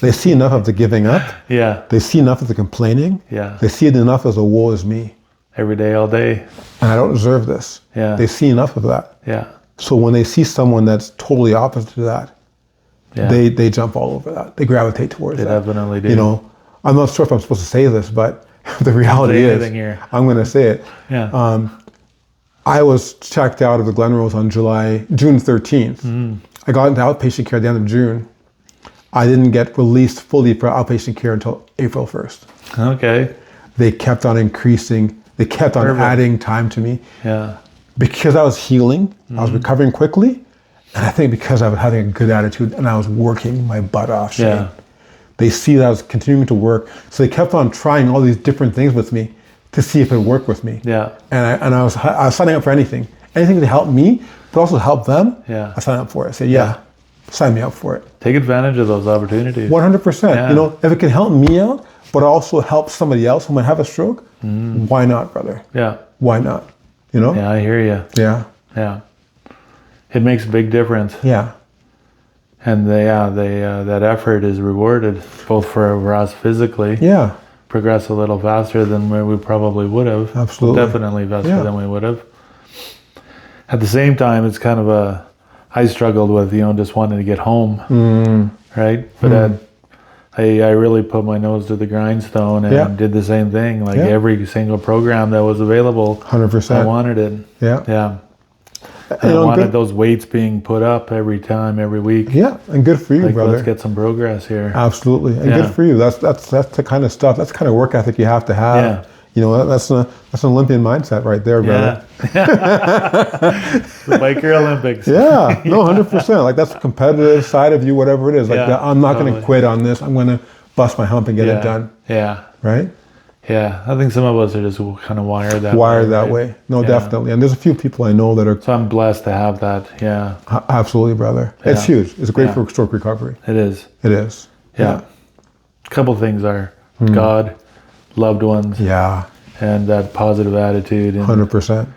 S1: They see enough of the giving up.
S3: Yeah.
S1: They see enough of the complaining.
S3: Yeah.
S1: They see it enough as a woe is me.
S3: Every day, all day.
S1: And I don't deserve this.
S3: Yeah.
S1: They see enough of that.
S3: Yeah.
S1: So when they see someone that's totally opposite to that,
S3: Yeah.
S1: they jump all over that. They gravitate towards
S3: They
S1: that.
S3: definitely do.
S1: I'm not sure if I'm supposed to say this, but the reality
S3: Say
S1: is,
S3: anything here.
S1: I'm going to say it.
S3: Yeah.
S1: I was checked out of the Glenrose on June 13th. I got into outpatient care at the end of June. I didn't get released fully for outpatient care until April 1st.
S3: Okay.
S1: They kept on increasing. They kept on adding time to me.
S3: Yeah.
S1: Because I was healing, I was recovering quickly, and I think because I was having a good attitude and I was working my butt off, Shane.
S3: Yeah.
S1: They see that I was continuing to work, so they kept on trying all these different things with me to see if it would work with me.
S3: Yeah.
S1: And I was signing up for anything to help me, but also help them.
S3: Yeah.
S1: I signed up for it. I said, yeah, sign me up for it.
S3: Take advantage of those opportunities.
S1: 100%.
S3: Yeah.
S1: If it can help me out, but also help somebody else who might have a stroke, why not, brother?
S3: Yeah.
S1: Why not?
S3: Yeah, I hear you.
S1: Yeah.
S3: Yeah. It makes a big difference.
S1: Yeah.
S3: And that effort is rewarded both for us physically.
S1: Yeah.
S3: Progress a little faster than we probably would have.
S1: Absolutely.
S3: Definitely faster than we would have. At the same time, it's kind of I struggled with, just wanting to get home. Right? But I really put my nose to the grindstone and did the same thing. Like every single program that was available,
S1: 100%.
S3: I wanted it.
S1: Yeah.
S3: Yeah. And I wanted those weights being put up every time, every week.
S1: Yeah, and good for you,
S3: Like,
S1: brother.
S3: let's get some progress here.
S1: Absolutely, and good for you. That's the kind of stuff. That's the kind of work ethic you have to have.
S3: Yeah.
S1: You know, that's an Olympian mindset right there, brother.
S3: The Biker Olympics.
S1: Yeah, no, 100%. Like that's the competitive side of you, whatever it is. Like I'm not going to quit on this. I'm going to bust my hump and get it done.
S3: Yeah.
S1: Right?
S3: Yeah. I think some of us are just kind of wired that way.
S1: Wired that way. No, definitely. And there's a few people I know that are.
S3: So I'm blessed to have that. Yeah.
S1: Absolutely, brother.
S3: Yeah.
S1: It's huge. It's great for stroke recovery.
S3: It is.
S1: It is.
S3: Yeah. A couple things are God, loved ones.
S1: Yeah.
S3: And that positive attitude. And
S1: 100%.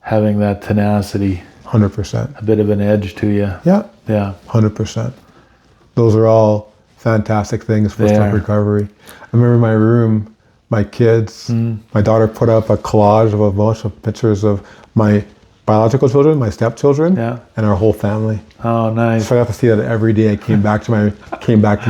S3: having that tenacity.
S1: 100%.
S3: A bit of an edge to you.
S1: Yeah.
S3: Yeah.
S1: 100%. Those are all fantastic things for stroke recovery. I remember in my room, my kids, my daughter put up a collage of a bunch of pictures of my biological children, my stepchildren, and our whole family.
S3: Oh, nice.
S1: So I got to see that every day I came back to my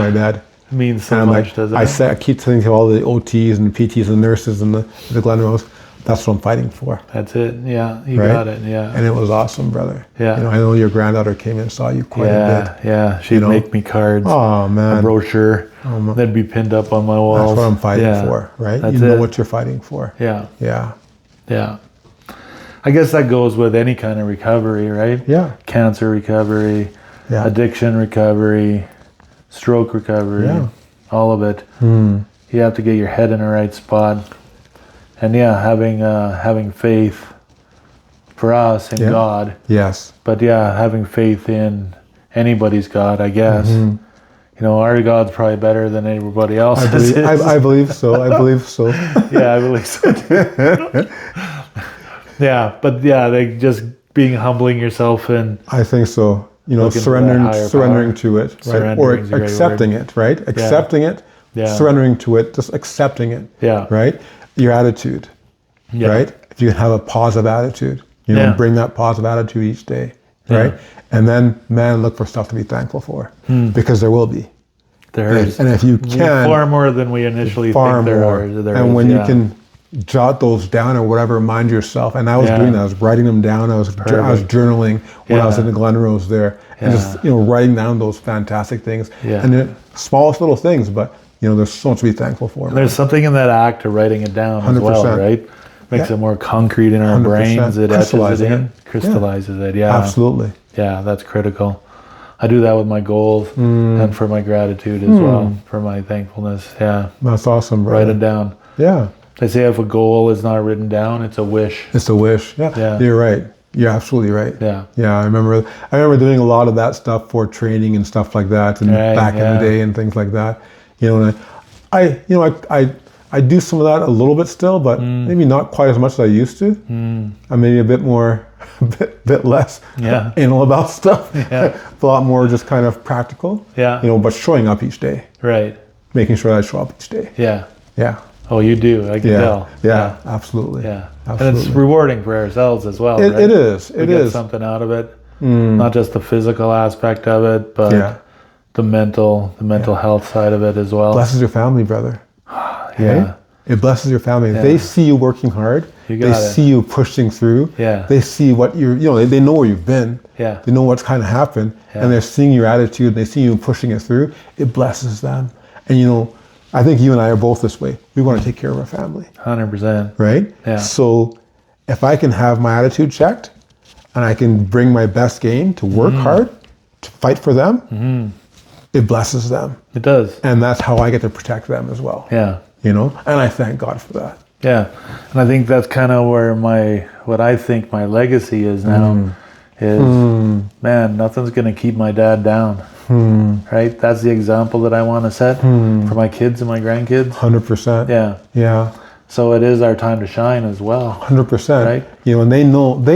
S1: bed.
S3: It means so much, doesn't it?
S1: I keep saying to all the OTs and PTs and nurses and the Glenrose, that's what I'm fighting for.
S3: That's it. Yeah, you got it. Yeah.
S1: And it was awesome, brother.
S3: Yeah.
S1: You know, I know your granddaughter came in and saw you quite a bit.
S3: Yeah, she'd make me cards.
S1: Oh, man.
S3: A brochure. That'd be pinned up on my walls.
S1: That's what I'm fighting for, right?
S3: That's
S1: you know what you're fighting for.
S3: Yeah.
S1: Yeah.
S3: Yeah. I guess that goes with any kind of recovery, right?
S1: Yeah.
S3: Cancer recovery, addiction recovery, stroke recovery, all of it. You have to get your head in the right spot. And having faith for us in God.
S1: Yes.
S3: But having faith in anybody's God, I guess. You know, our God's probably better than everybody else's.
S1: I believe so. I believe so.
S3: Yeah, I believe so too. But they just being humbling yourself and
S1: I think so. You know, surrendering to it, right? Or accepting it, right? Accepting it, surrendering to it, just accepting it.
S3: Yeah.
S1: Right? Your attitude. Yeah. Right? If you can have a positive attitude, you know, bring that positive attitude each day. Right? And then, man, look for stuff to be thankful for. Because there will be.
S3: There is.
S1: And if you can.
S3: Far more than we initially think there are.
S1: And when you can jot those down or whatever, remind yourself. And I was doing that. I was writing them down. I was journaling when I was in the Glenrose there. And just, you know, writing down those fantastic things. And the smallest little things, but, you know, there's so much to be thankful for.
S3: There's something in that act of writing it down 100%. As well, right? Makes it more concrete in our 100%. Brains. It etches it in, crystallizes it. Yeah.
S1: Absolutely.
S3: Yeah, that's critical. I do that with my goals and for my gratitude as well, for my thankfulness. Yeah.
S1: That's awesome, bro.
S3: Write it down.
S1: Yeah.
S3: They say if a goal is not written down, it's a wish.
S1: It's a wish. Yeah. You're right. You're absolutely right.
S3: Yeah.
S1: Yeah. I remember doing a lot of that stuff for training and stuff like that, and back in the day and things like that. You know, and I do some of that a little bit still, but maybe not quite as much as I used to. I'm maybe a bit more, bit less anal about stuff. Yeah. A lot more just kind of practical. Yeah. You know, but showing up each day.
S3: Right.
S1: Making sure that I show up each day.
S3: Yeah.
S1: Yeah.
S3: Oh, you do. I can tell.
S1: Yeah. Absolutely.
S3: Yeah.
S1: Absolutely.
S3: And it's rewarding for ourselves as well.
S1: It is.
S3: We get something out of it. Not just the physical aspect of it, but the mental health side of it as well.
S1: Blesses your family, brother.
S3: Yeah.
S1: It blesses your family. Yeah. They see you working hard. They see you pushing through.
S3: Yeah.
S1: They see what they know where you've been.
S3: Yeah.
S1: They know what's kind of happened. Yeah. And they're seeing your attitude. They see you pushing it through. It blesses them. And, you know, I think you and I are both this way. We want to take care of our family.
S3: 100%.
S1: Right?
S3: Yeah.
S1: So if I can have my attitude checked and I can bring my best game to work hard, to fight for them, it blesses them.
S3: It does.
S1: And that's how I get to protect them as well.
S3: Yeah.
S1: You know, and I thank God for that.
S3: Yeah. And I think that's kind of where what I think my legacy is now is, man, nothing's going to keep my dad down. Right? That's the example that I want to set for my kids and my grandkids.
S1: 100%.
S3: Yeah.
S1: Yeah.
S3: So it is our time to shine as well.
S1: 100%.
S3: Right?
S1: You know, and they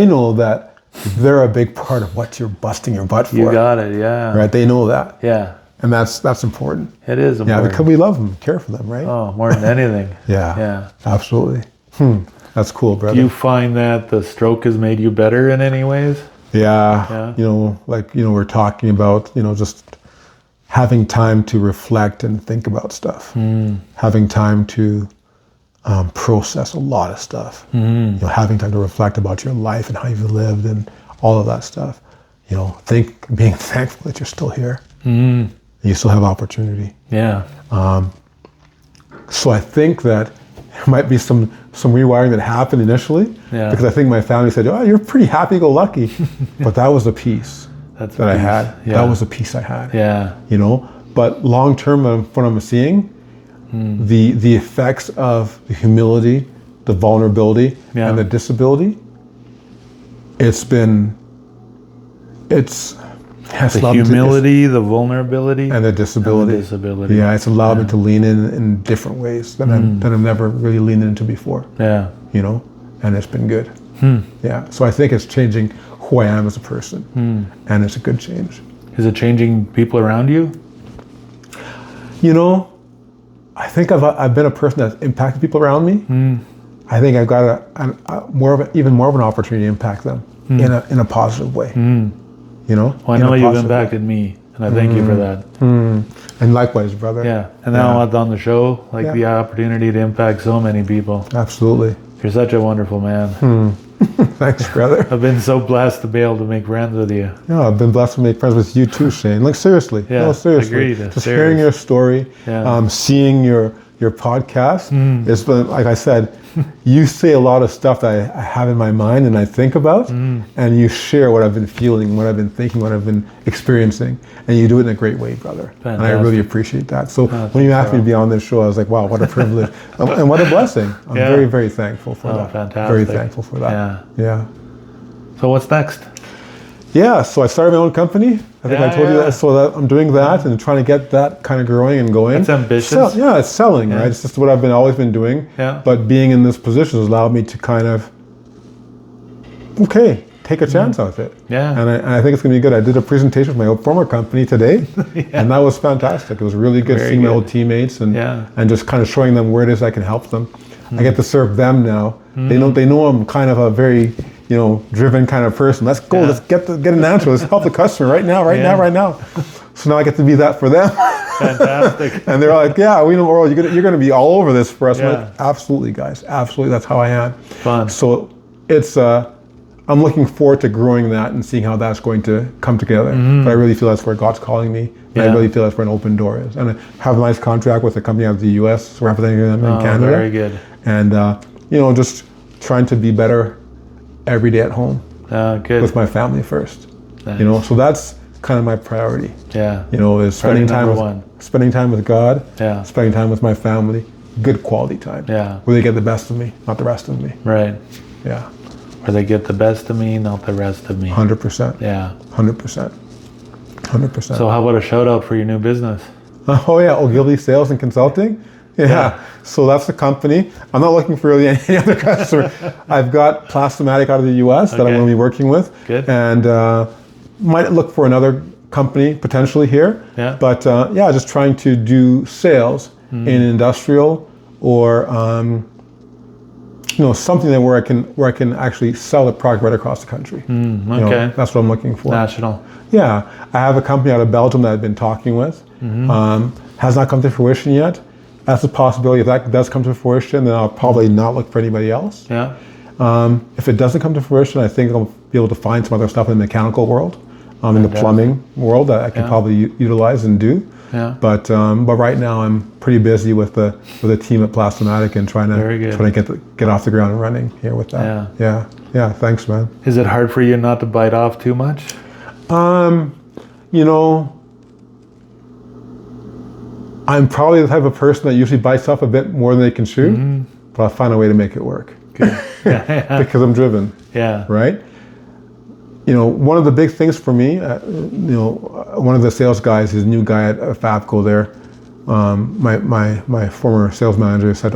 S1: know that they're a big part of what you're busting your butt for.
S3: You got it. Yeah.
S1: Right? They know that.
S3: Yeah.
S1: And that's important.
S3: It is important.
S1: Yeah, because we love them, care for them, right?
S3: Oh, more than anything.
S1: Yeah.
S3: Yeah.
S1: Absolutely. That's cool, brother.
S3: Do you find that the stroke has made you better in any ways?
S1: Yeah. You know, like, you know, we're talking about, you know, just having time to reflect and think about stuff. Having time to process a lot of stuff. You know, having time to reflect about your life and how you've lived and all of that stuff. You know, being thankful that you're still here. You still have opportunity.
S3: Yeah.
S1: So I think that there might be some rewiring that happened initially, because I think my family said, "Oh, you're pretty happy-go-lucky," but that was the peace that I had.
S3: Yeah.
S1: That was the peace I had.
S3: Yeah.
S1: You know, but long term, what I'm seeing, the effects of the humility, the vulnerability, and the disability.
S3: The humility, the vulnerability,
S1: and the disability. Yeah, it's allowed me to lean in different ways that I've never really leaned into before.
S3: Yeah.
S1: You know, and it's been good. Yeah, so I think it's changing who I am as a person, and it's a good change.
S3: Is it changing people around you?
S1: You know, I think I've been a person that's impacted people around me. I think I've got even more of an opportunity to impact them in a positive way. You know?
S3: Well, I know you've impacted me, and I thank you for that.
S1: And likewise, brother.
S3: Yeah, and now on the show, the opportunity to impact so many people.
S1: Absolutely.
S3: You're such a wonderful man.
S1: Thanks, brother.
S3: I've been so blessed to be able to make friends with you.
S1: Yeah, I've been blessed to make friends with you too, Shane. Like, seriously.
S3: Yeah,
S1: no, seriously.
S3: agreed.
S1: Just hearing your story, seeing your podcast, it's been, like I said, you say a lot of stuff that I have in my mind and I think about, and you share what I've been feeling, what I've been thinking, what I've been experiencing, and you do it in a great way, brother.
S3: Fantastic.
S1: And I really appreciate that. So when you asked me to be on this show, I was like, wow, what a privilege. And what a blessing. I'm very, very thankful for that.
S3: Fantastic.
S1: Very thankful for that. Yeah.
S3: So what's next?
S1: Yeah, so I started my own company. I think I told you that. So that I'm doing that and trying to get that kind of growing and going.
S3: That's ambitious.
S1: It's selling, right? It's just what I've always been doing.
S3: Yeah.
S1: But being in this position has allowed me to kind of, take a chance on it.
S3: Yeah.
S1: And I think it's going to be good. I did a presentation with my former company today, and that was fantastic. It was really good seeing my old teammates and just kind of showing them where it is I can help them. I get to serve them now. They know I'm kind of a very driven kind of person. Let's go. Let's get an answer. Let's help the customer right now. So now I get to be that for them.
S3: Fantastic.
S1: And they're like, yeah, we know, Earl, you're going to be all over this for us. Like, absolutely, guys. Absolutely. That's how I am.
S3: Fun.
S1: So it's, I'm looking forward to growing that and seeing how that's going to come together. But I really feel that's where God's calling me. And I really feel that's where an open door is. And I have a nice contract with a company out of the US, representing them in Canada.
S3: Very good.
S1: And, just trying to be better every day at home.
S3: Good.
S1: With my family first.
S3: Nice.
S1: So that's kind of my priority.
S3: Yeah.
S1: Is spending time with God, spending time with my family, good quality time. Yeah. Where they get the best of me, not the rest of me.
S3: Right.
S1: Yeah.
S3: Where they get the best of me, not the rest of me.
S1: 100%.
S3: Yeah.
S1: 100%. 100%.
S3: So how about a shout out for your new business?
S1: Ogilvy Sales and Consulting. Yeah. So that's the company. I'm not looking for really any other customer. I've got Plastomatic out of the US that I'm going to be working with.
S3: Good.
S1: And might look for another company potentially here.
S3: Yeah.
S1: But just trying to do sales in industrial or something that where I can actually sell the product right across the country.
S3: Okay.
S1: That's what I'm looking for.
S3: National.
S1: Yeah. I have a company out of Belgium that I've been talking with. Has not come to fruition yet. That's a possibility. If that does come to fruition, then I'll probably not look for anybody else.
S3: Yeah.
S1: If it doesn't come to fruition, I think I'll be able to find some other stuff in the mechanical world, in the plumbing world that I can probably utilize and do.
S3: Yeah.
S1: But right now I'm pretty busy with the team at Plastomatic and trying to get off the ground and running here with that. Yeah. Thanks, man.
S3: Is it hard for you not to bite off too much?
S1: I'm probably the type of person that usually bites off a bit more than they can chew, but I'll find a way to make it work.
S3: Good.
S1: Because I'm driven.
S3: Yeah.
S1: Right? One of the big things for me, one of the sales guys, his new guy at Fabco there, my former sales manager said,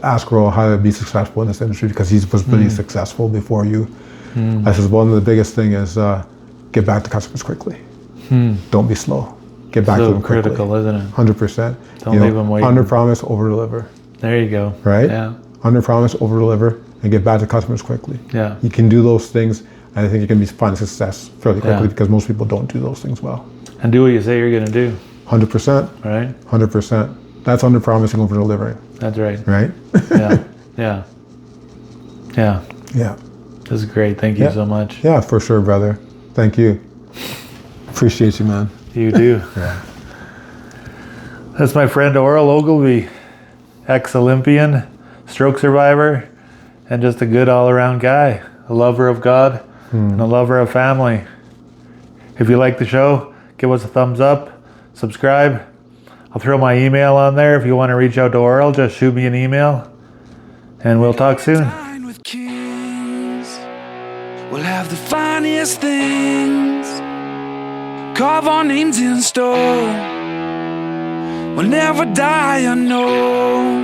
S1: ask Earl how to be successful in this industry because he was really successful before you. I said, one of the biggest thing is get back to customers quickly. Don't be slow. Get back to them quickly.
S3: Critical, isn't it?
S1: 100%.
S3: Don't leave them waiting.
S1: Under promise, over deliver.
S3: There you go.
S1: Right?
S3: Yeah.
S1: Under promise, over deliver, and get back to customers quickly.
S3: Yeah.
S1: You can do those things, and I think you can find success fairly quickly because most people don't do those things well.
S3: And do what you say you're going to do.
S1: 100%.
S3: Right.
S1: 100%. That's under promising, over delivering.
S3: That's right.
S1: Right?
S3: Yeah.
S1: Yeah.
S3: This is great. Thank you so much.
S1: Yeah, for sure, brother. Thank you. Appreciate you, man.
S3: You do. That's my friend Oral Ogilvy, ex-Olympian, stroke survivor, and just a good all-around guy, a lover of God and a lover of family. If you like the show, give us a thumbs up, subscribe. I'll throw my email on there. If you want to reach out to Oral, just shoot me an email, and we'll talk soon.
S2: Dine with kings. We'll have the finest things. Carve our names in stone. We'll never die unknown.